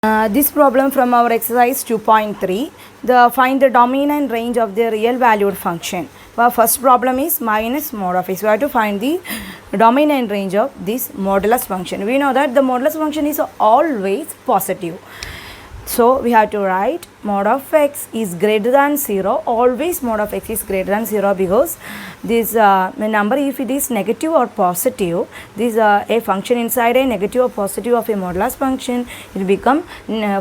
This problem from our exercise 2.3, find the domain and range of the real valued function. Our first problem is minus mod of x. We have to find the domain and range of this modulus function. We know that the modulus function is always positive. So we have to write mod of x is greater than 0. Always mod of x is greater than 0 because this number, if it is negative or positive, this a function inside a negative or positive of a modulus function, it will become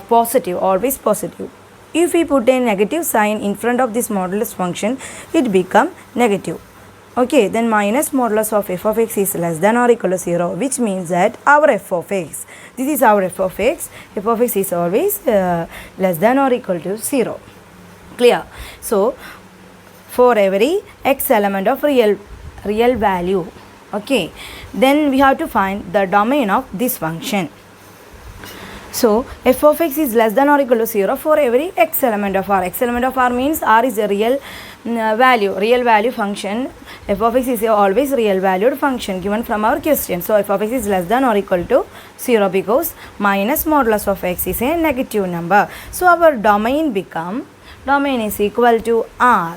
positive, always positive. If we put a negative sign in front of this modulus function, it become negative. Okay, then minus modulus of f of x is less than or equal to 0, which means that our f of x, this is our f of x is always less than or equal to 0. Clear? So, for every x element of real value, okay, then we have to find the domain of this function. So, f of x is less than or equal to 0 for every x element of r. X element of r means r is a real value function. F of x is always real valued function given from our question. So, f of x is less than or equal to 0 because minus modulus of x is a negative number. So, our domain is equal to r.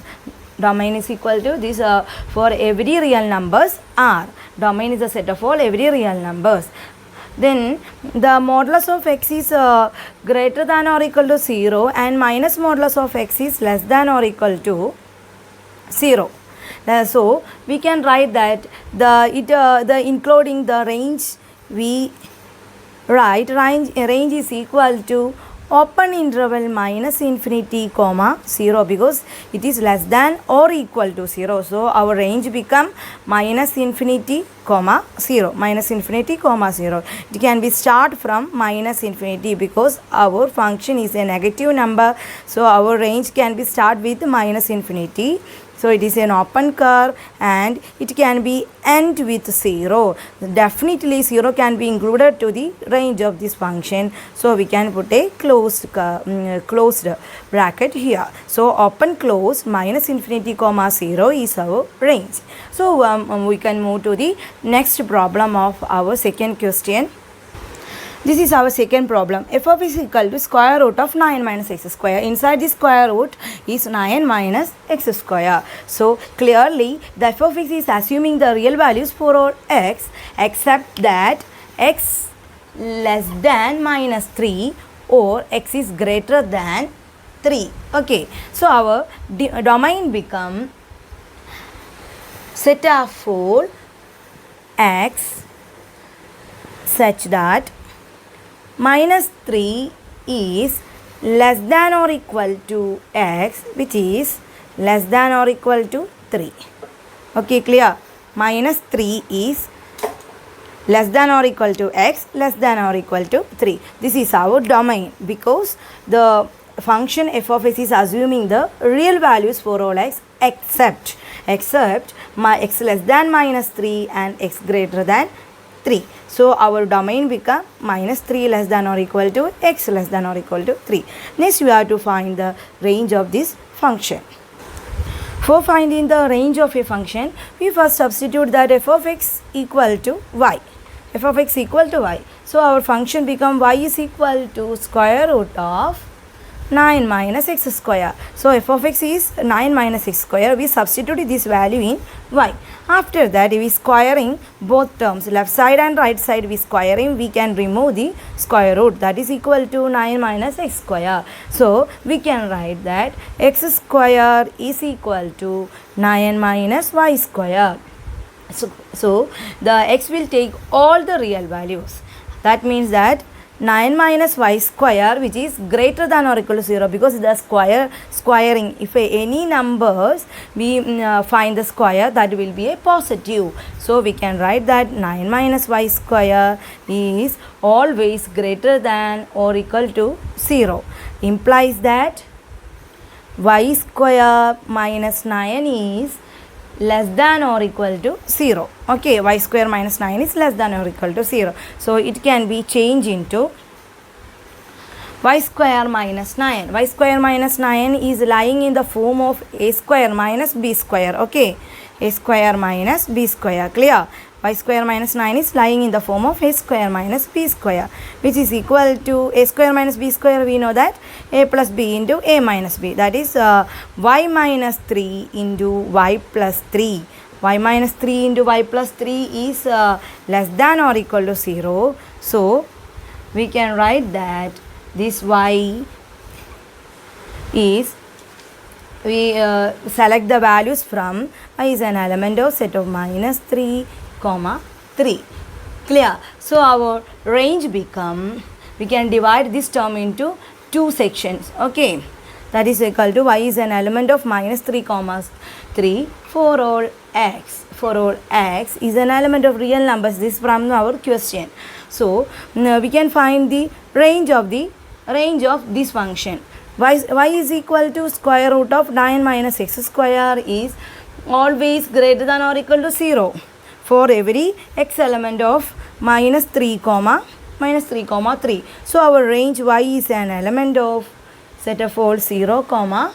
Domain is equal to this for every real numbers r. Domain is a set of all every real numbers. Then the modulus of x is greater than or equal to 0 and minus modulus of x is less than or equal to 0. So we can write that the including the range, we write range is equal to open interval minus infinity comma 0 because it is less than or equal to 0. So our range become minus infinity comma 0. It can be start from minus infinity because our function is a negative number. So our range can be start with minus infinity. So it is an open curve and it can be end with 0. Definitely 0 can be included to the range of this function. So we can put a closed bracket here. So open close minus infinity comma 0 is our range. So we can move to the next problem of our second question. This is our second problem. F of x is equal to square root of 9 minus x square. Inside the square root is 9 minus x square. So clearly the f of x is assuming the real values for all x except that x less than minus 3 or x is greater than 3. Okay. So our domain become set of 4 x such that minus 3 is less than or equal to x, which is less than or equal to 3. Okay, clear? Minus 3 is less than or equal to x, less than or equal to 3. This is our domain because the function f of x is assuming the real values for all x except my x less than minus 3 and x greater than 3. So our domain become minus 3 less than or equal to x less than or equal to 3. Next we have to find the range of this function. For finding the range of a function, we first substitute that f of x equal to y. F of x equal to y. So our function become y is equal to square root of 9 minus x square. So f of x is 9 minus x square. We substitute this value in y. After that, we squaring both terms, left side and right side we squaring, we can remove the square root, that is equal to 9 minus x square. So we can write that x square is equal to 9 minus y square. So the x will take all the real values. That means that 9 minus y square, which is greater than or equal to 0 because the squaring, if any numbers we find the square, that will be a positive. So we can write that 9 minus y square is always greater than or equal to 0. Implies that y square minus 9 is less than or equal to 0. Okay, y square minus 9 is less than or equal to 0. So it can be changed into y square minus 9. Y square minus 9 is lying in the form of a square minus b square. Okay, a square minus b square. Clear? y square minus 9 is lying in the form of a square minus b square, which is equal to a square minus b square. We know that a plus b into a minus b, that is y minus 3 into y plus 3. Y minus 3 into y plus 3 is less than or equal to 0. So we can write that this y is, we select the values from y is an element of set of minus 3 comma 3. Clear? So our range become, we can divide this term into two sections. Okay, that is equal to y is an element of minus 3 comma 3 for all x. For all x is an element of real numbers. This from our question. So we can find the range of this function. Y is equal to square root of 9 minus x square is always greater than or equal to 0 for every x element of minus 3 comma 3. So our range y is an element of set of all 0 comma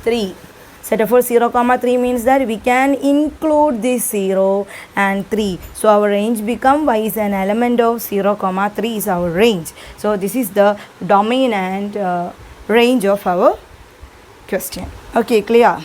3. Set of all 0 comma 3 means that we can include this 0 and 3. So our range become y is an element of 0 comma 3 is our range. So this is the domain and range of our question. Okay, clear?